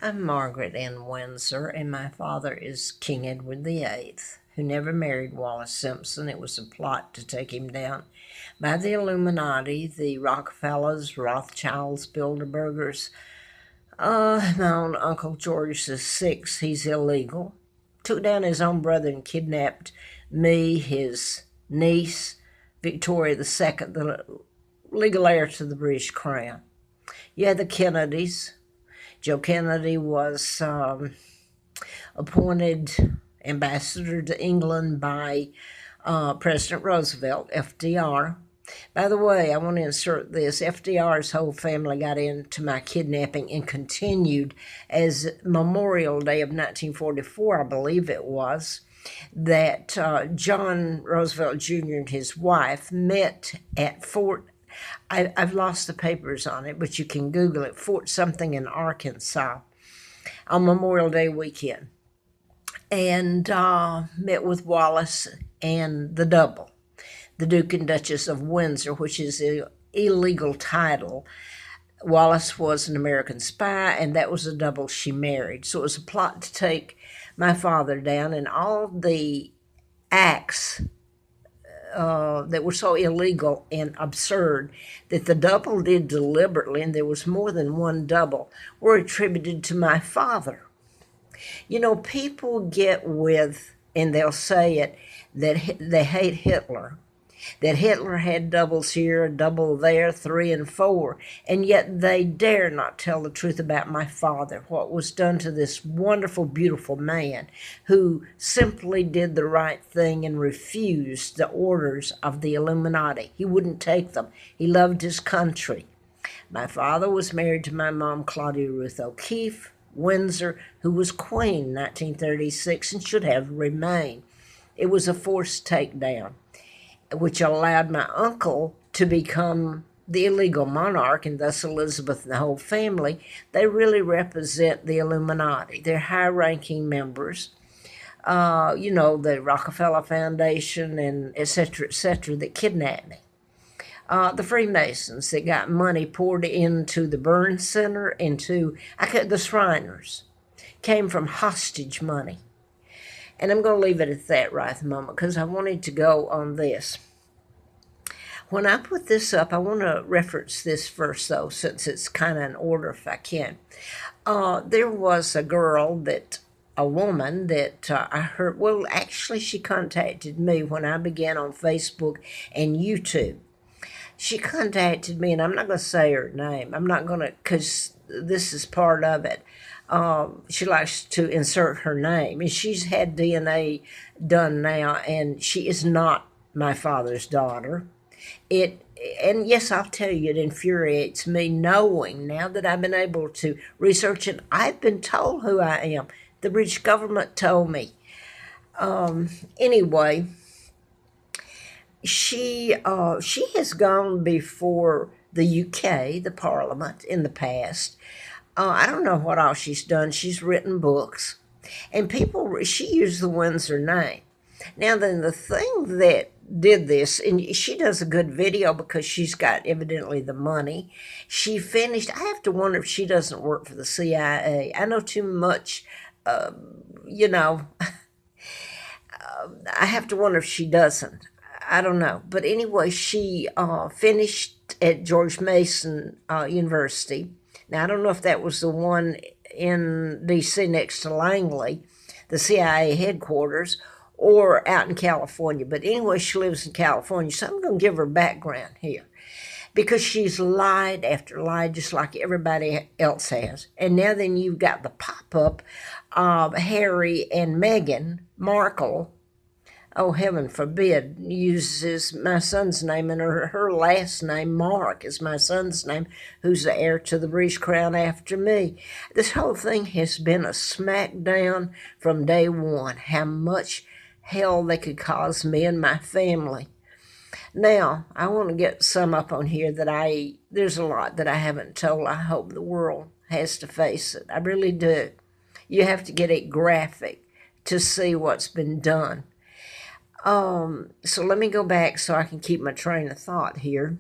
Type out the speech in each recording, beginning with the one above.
I'm Margaret Ann Windsor, and my father is King Edward VIII, who never married Wallace Simpson. It was a plot to take him down by the Illuminati, the Rockefellers, Rothschilds, Bilderbergers. My own Uncle George VI, he's illegal. Took down his own brother and kidnapped me, his niece, Victoria II, the legal heir to the British crown. Yeah, the Kennedys. Joe Kennedy was appointed ambassador to England by President Roosevelt, FDR. By the way, I want to insert this. FDR's whole family got into my kidnapping and continued as Memorial Day of 1944, I believe it was, that John Roosevelt Jr. and his wife met at Fort I've lost the papers on it, but you can Google it, Fort something in Arkansas on Memorial Day weekend. And met with Wallace and the double, the Duke and Duchess of Windsor, which is an illegal title. Wallace was an American spy, and that was a double she married. So it was a plot to take my father down, and all the acts that were so illegal and absurd that the double did deliberately, and there was more than one double, were attributed to my father. You know, people get with, and they'll say it, that they hate Hitler, that Hitler had doubles here, a double there, 3 and 4, and yet they dare not tell the truth about my father, what was done to this wonderful, beautiful man who simply did the right thing and refused the orders of the Illuminati. He wouldn't take them. He loved his country. My father was married to my mom, Claudia Ruth O'Keefe Windsor, who was queen in 1936 and should have remained. It was a forced takedown, which allowed my uncle to become the illegal monarch, and thus Elizabeth and the whole family. They really represent the Illuminati. They're high-ranking members, the Rockefeller Foundation and et cetera, that kidnapped me. The Freemasons that got money poured into the Burn Center, the Shriners, came from hostage money. And I'm going to leave it at that right at the moment because I wanted to go on this. When I put this up, I want to reference this first, though, since it's kind of in order if I can. There was a woman that I heard, well, actually, she contacted me when I began on Facebook and YouTube. She contacted me, and I'm not going to say her name. I'm not going to, because this is part of it. She likes to insert her name, and she's had DNA done now, and she is not my father's daughter. And yes, I'll tell you, it infuriates me knowing now that I've been able to research it. I've been told who I am. The British government told me. Anyway, she has gone before the UK, the Parliament, in the past. I don't know what all she's done. She's written books, and she used the Windsor name. Now, then, the thing that did this, and she does a good video because she's got evidently the money. She finished, I have to wonder if she doesn't work for the CIA. I know too much, I have to wonder if she doesn't. I don't know. But anyway, she finished at George Mason University. Now, I don't know if that was the one in D.C. next to Langley, the CIA headquarters, or out in California. But anyway, she lives in California, so I'm going to give her background here. Because she's lied after lie, just like everybody else has. And now then you've got the pop-up of Harry and Meghan Markle, oh, heaven forbid, uses my son's name, and her last name, Mark, is my son's name, who's the heir to the British crown after me. This whole thing has been a smackdown from day one, how much hell they could cause me and my family. Now, I want to get some up on here there's a lot that I haven't told. I hope the world has to face it. I really do. You have to get it graphic to see what's been done. So let me go back so I can keep my train of thought here.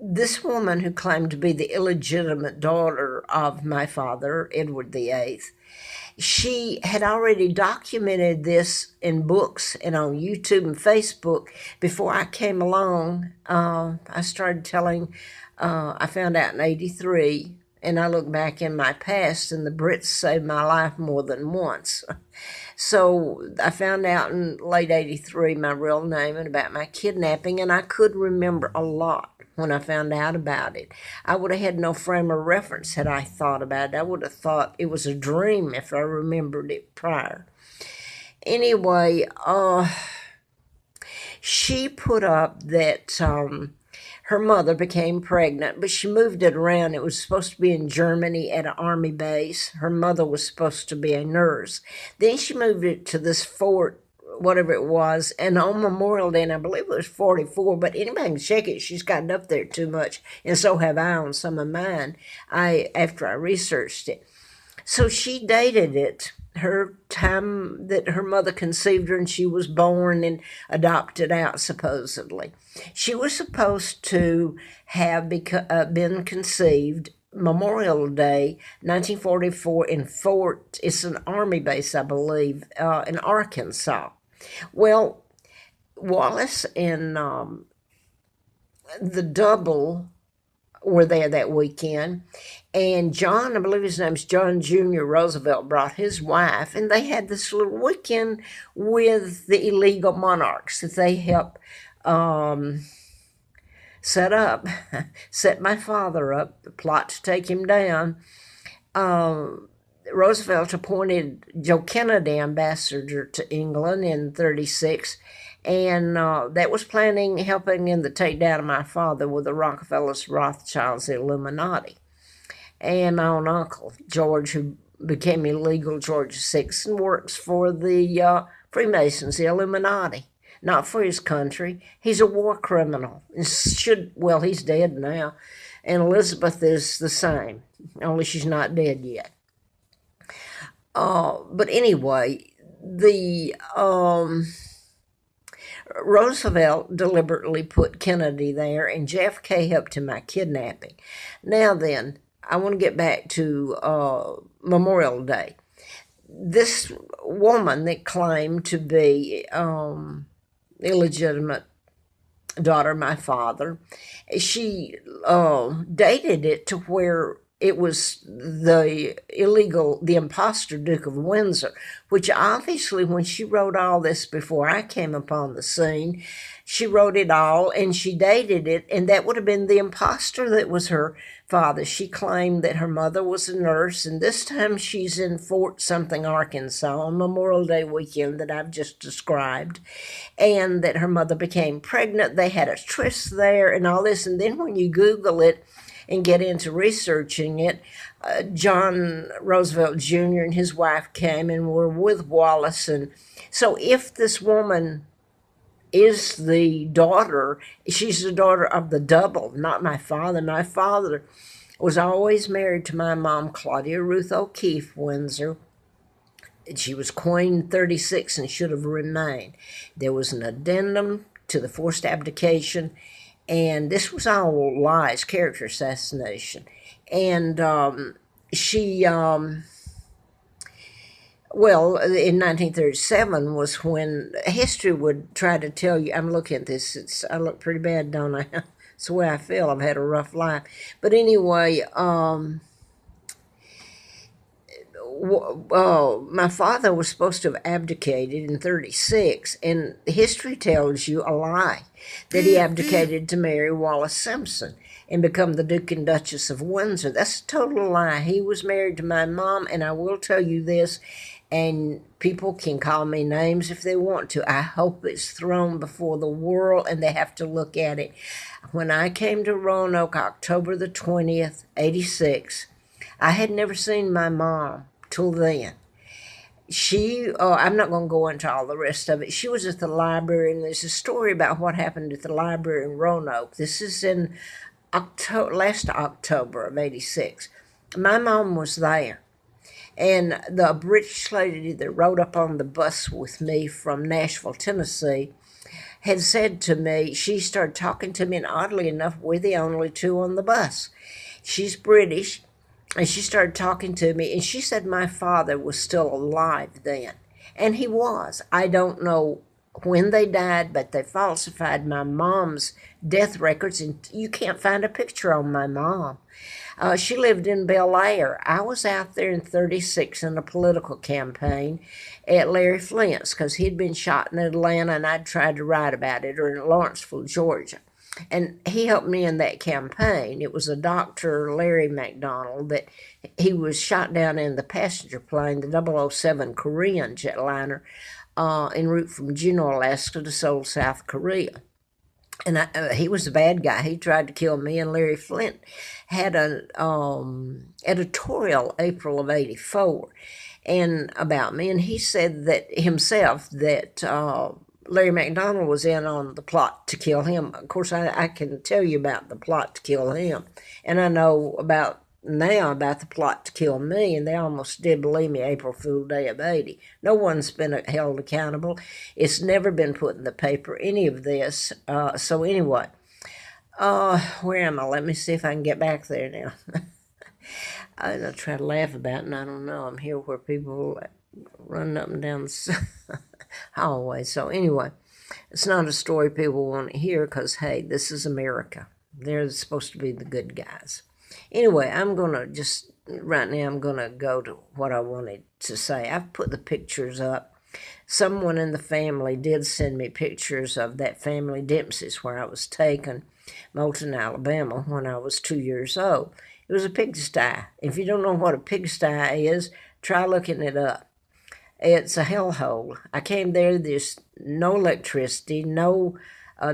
This woman who claimed to be the illegitimate daughter mother of my father, Edward VIII. She had already documented this in books and on YouTube and Facebook before I came along. I started telling, I found out in 83, and I look back in my past, and the Brits saved my life more than once. So I found out in late 83 my real name and about my kidnapping, and I could remember a lot when I found out about it. I would have had no frame of reference had I thought about it. I would have thought it was a dream if I remembered it prior. Anyway, she put up that her mother became pregnant, but she moved it around. It was supposed to be in Germany at an army base. Her mother was supposed to be a nurse. Then she moved it to this fort, whatever it was, and on Memorial Day, and I believe it was 44, but anybody can check it. She's gotten up there too much, and so have I on some of mine after I researched it. So she dated it, her time that her mother conceived her and she was born and adopted out, supposedly. She was supposed to have been conceived Memorial Day, 1944, in Fort, it's an army base, I believe, in Arkansas. Well, Wallace and the double were there that weekend, and John, I believe his name's John Jr. Roosevelt, brought his wife, and they had this little weekend with the illegal monarchs that they helped set my father up, the plot to take him down. Roosevelt appointed Joe Kennedy ambassador to England in 36, and that was helping in the takedown of my father with the Rockefellers, Rothschilds, the Illuminati. And my own uncle, George, who became illegal, George VI, and works for the Freemasons, the Illuminati, not for his country. He's a war criminal. He's dead now. And Elizabeth is the same, only she's not dead yet. But anyway, the Roosevelt deliberately put Kennedy there, and JFK helped in my kidnapping. Now then, I want to get back to Memorial Day. This woman that claimed to be illegitimate daughter of my father, she dated it to where it was the imposter Duke of Windsor, which obviously when she wrote all this before I came upon the scene, she wrote it all and she dated it, and that would have been the imposter that was her father. She claimed that her mother was a nurse, and this time she's in Fort something, Arkansas, on Memorial Day weekend that I've just described, and that her mother became pregnant. They had a tryst there and all this, and then when you Google it and get into researching it, John Roosevelt Jr. and his wife came and were with Wallace. And so if this woman is the daughter, she's the daughter of the double, not my father. My father was always married to my mom, Claudia Ruth O'Keefe Windsor. She was Queen 36 and should have remained. There was an addendum to the forced abdication, and this was all lies, character assassination. And she, in 1937 was when history would try to tell you, I'm looking at this, I look pretty bad, don't I? It's the way I feel. I've had a rough life. But anyway, my father was supposed to have abdicated in 36, and history tells you a lie, that he abdicated to marry Wallace Simpson and become the Duke and Duchess of Windsor. That's a total lie. He was married to my mom, and I will tell you this, and people can call me names if they want to. I hope it's thrown before the world and they have to look at it. When I came to Roanoke, October the 20th, 86, I had never seen my mom till then. I'm not going to go into all the rest of it. She was at the library, and there's a story about what happened at the library in Roanoke. This is in last October of 86. My mom was there, and the British lady that rode up on the bus with me from Nashville, Tennessee, had said to me, she started talking to me, and oddly enough, we're the only two on the bus. She's British, And she started talking to me, and she said my father was still alive then. And he was. I don't know when they died, but they falsified my mom's death records, and you can't find a picture on my mom. She lived in Bel Air. I was out there in 36 in a political campaign at Larry Flint's because he'd been shot in Atlanta, and I'd tried to write about it, or in Lawrenceville, Georgia. And he helped me in that campaign. It was a Dr. Larry McDonald that he was shot down in the passenger plane, the 007 Korean jetliner, en route from Juneau, Alaska to Seoul, South Korea. And he was a bad guy. He tried to kill me. And Larry Flint had an editorial April of '84 and about me, and he said that himself that Larry McDonald was in on the plot to kill him. Of course, I can tell you about the plot to kill him, and I know about now about the plot to kill me, and they almost did believe me April Fool Day of '80. No one's been held accountable. It's never been put in the paper, any of this. So anyway, where am I? Let me see if I can get back there now. I try to laugh about it, and I don't know. I'm here where people run up and down the hallway. So anyway, it's not a story people want to hear because, hey, this is America. They're supposed to be the good guys. Anyway, I'm going to just, right now, I'm going to go to what I wanted to say. I've put the pictures up. Someone in the family did send me pictures of that family Dempsey's where I was taken, Moulton, Alabama, when I was 2 years old. It was a pigsty. If you don't know what a pigsty is, try looking it up. It's a hellhole. I came there, there's no electricity, no,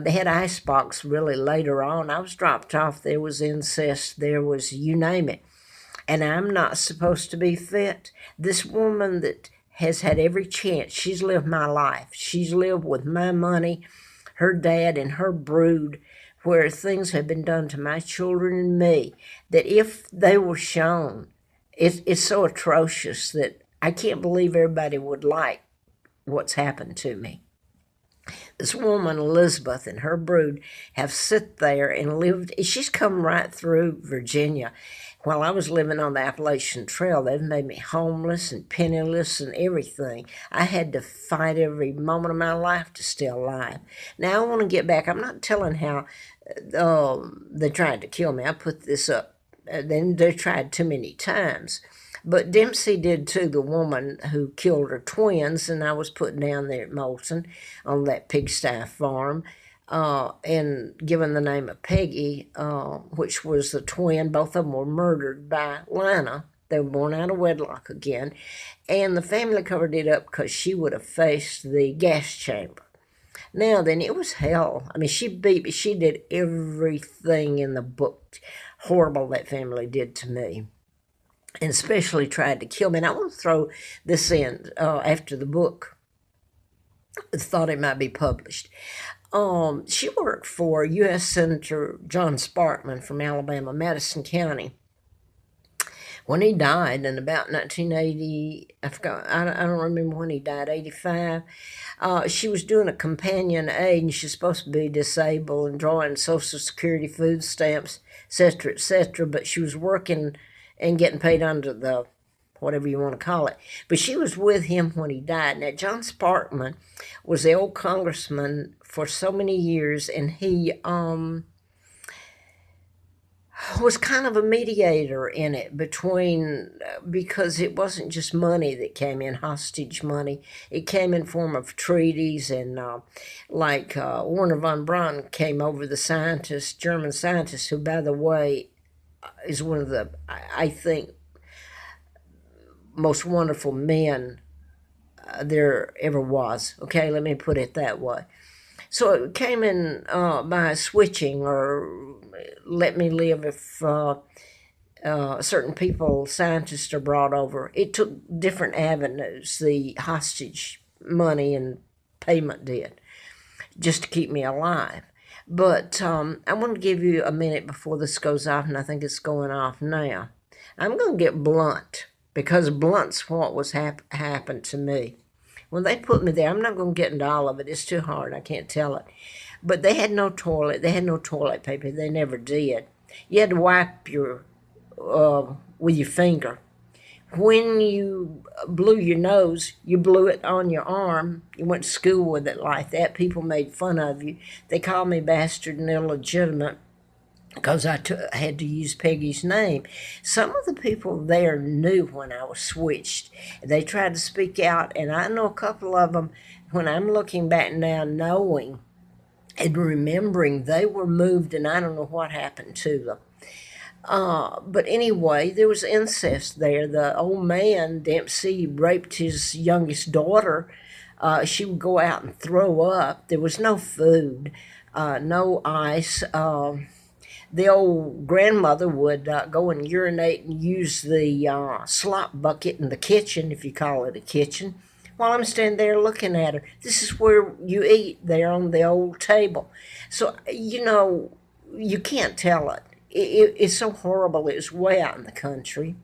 they had ice box really later on. I was dropped off, there was incest, there was you name it. And I'm not supposed to be fit. This woman that has had every chance, she's lived my life. She's lived with my money, her dad and her brood, where things have been done to my children and me, that if they were shown, it's so atrocious that I can't believe everybody would like what's happened to me. This woman, Elizabeth, and her brood have sit there and lived. She's come right through Virginia. While I was living on the Appalachian Trail, they've made me homeless and penniless and everything. I had to fight every moment of my life to stay alive. Now, I want to get back. I'm not telling how they tried to kill me. I put this up. They tried too many times. But Dempsey did too, the woman who killed her twins, and I was put down there at Moulton on that pigsty farm and given the name of Peggy, which was the twin. Both of them were murdered by Lana. They were born out of wedlock again, and the family covered it up because she would have faced the gas chamber. Now then, it was hell. I mean, she beat me. She did everything in the book horrible that family did to me, and especially tried to kill me. And I want to throw this in after the book. I thought it might be published. She worked for U.S. Senator John Sparkman from Alabama, Madison County. When he died in about 1980, I don't remember when he died, 85, she was doing a companion aid, and she's supposed to be disabled and drawing Social Security food stamps, et cetera, but she was working and getting paid under the whatever you want to call it. But she was with him when he died. Now, John Sparkman was the old congressman for so many years, and he was kind of a mediator in it between, because it wasn't just money that came in, hostage money. It came in form of treaties, and like Werner von Braun came over, the scientist, German scientist, who, by the way, is one of the, I think, most wonderful men there ever was. Okay, let me put it that way. So it came in by switching, or let me live if certain people, scientists, are brought over. It took different avenues, the hostage money and payment did, just to keep me alive. But I want to give you a minute before this goes off, and I think it's going off now. I'm going to get blunt, because blunt's what was happened to me. When they put me there, I'm not going to get into all of it. It's too hard. I can't tell it. But they had no toilet. They had no toilet paper. They never did. You had to wipe your with your finger. When you blew your nose, you blew it on your arm. You went to school with it like that. People made fun of you. They called me bastard and illegitimate because I had to use Peggy's name. Some of the people there knew when I was switched. They tried to speak out, and I know a couple of them, when I'm looking back now, knowing and remembering they were moved, and I don't know what happened to them. But anyway, there was incest there. The old man, Dempsey, raped his youngest daughter. She would go out and throw up. There was no food, no ice. The old grandmother would go and urinate and use the slop bucket in the kitchen, if you call it a kitchen, while I'm standing there looking at her. This is where you eat, there on the old table. So, you can't tell it. It's so horrible. It was way out in the country.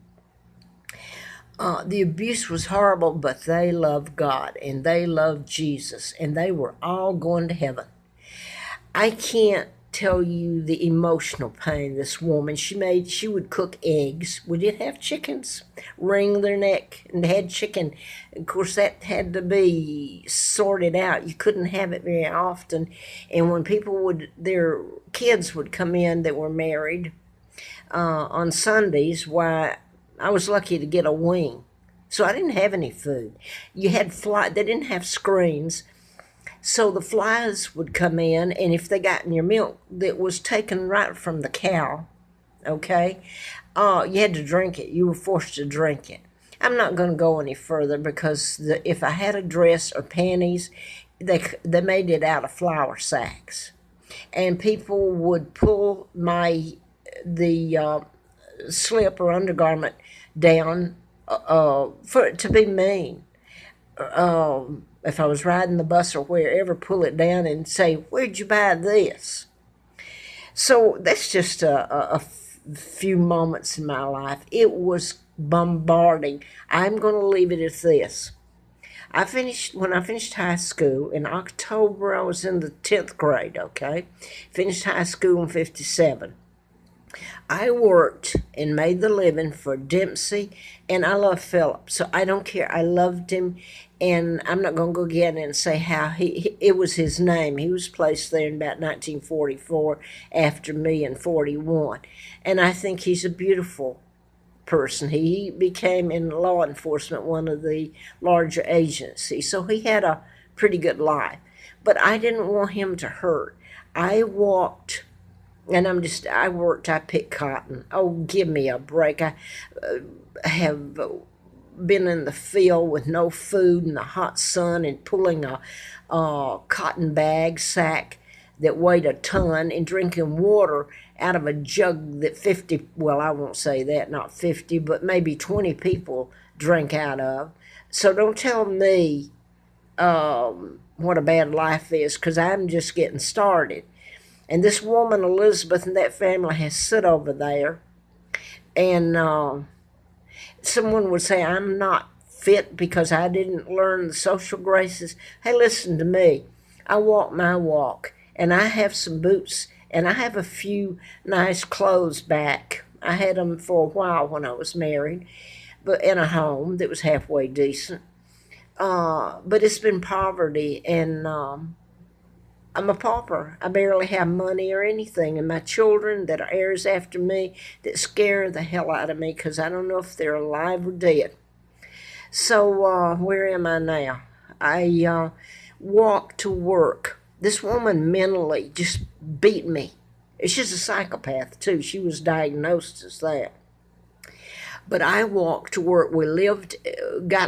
The abuse was horrible, but they loved God and they loved Jesus, and they were all going to heaven. I can't tell you the emotional pain this woman, she would cook eggs. We did have chickens, wring their neck and had chicken. Of course, that had to be sorted out. You couldn't have it very often. And when their kids would come in that were married on Sundays, why, I was lucky to get a wing. So I didn't have any food. They didn't have screens. So the flies would come in, and if they got in your milk that was taken right from the cow, okay, you had to drink it. You were forced to drink it. I'm not going to go any further because if I had a dress or panties, they made it out of flour sacks. And people would pull the slip or undergarment down for it to be mean. If I was riding the bus or wherever, pull it down and say, "Where'd you buy this?" So that's just a few moments in my life. It was bombarding. I'm going to leave it at this. When I finished high school in October, I was in the 10th grade, okay? Finished high school in 57. I worked and made the living for Dempsey, and I love Philip, so I don't care. I loved him, and I'm not going to go again and say how it was his name. He was placed there in about 1944 after me in 41, and I think he's a beautiful person. He became, in law enforcement, one of the larger agencies, so he had a pretty good life, but I didn't want him to hurt. I walked... And I picked cotton. Oh, give me a break. I have been in the field with no food in the hot sun and pulling a cotton sack that weighed a ton and drinking water out of a jug that I won't say that, not 50, but maybe 20 people drank out of. So don't tell me what a bad life is, because I'm just getting started. And this woman, Elizabeth, and that family has sit over there. And someone would say, I'm not fit because I didn't learn the social graces. Hey, listen to me. I walk my walk, and I have some boots, and I have a few nice clothes back. I had them for a while when I was married, but in a home that was halfway decent. But it's been poverty, and I'm a pauper. I barely have money or anything, and my children that are heirs after me that scare the hell out of me because I don't know if they're alive or dead. So where am I now? I walk to work. This woman mentally just beat me. She's a psychopath too. She was diagnosed as that. But I walked to work. We got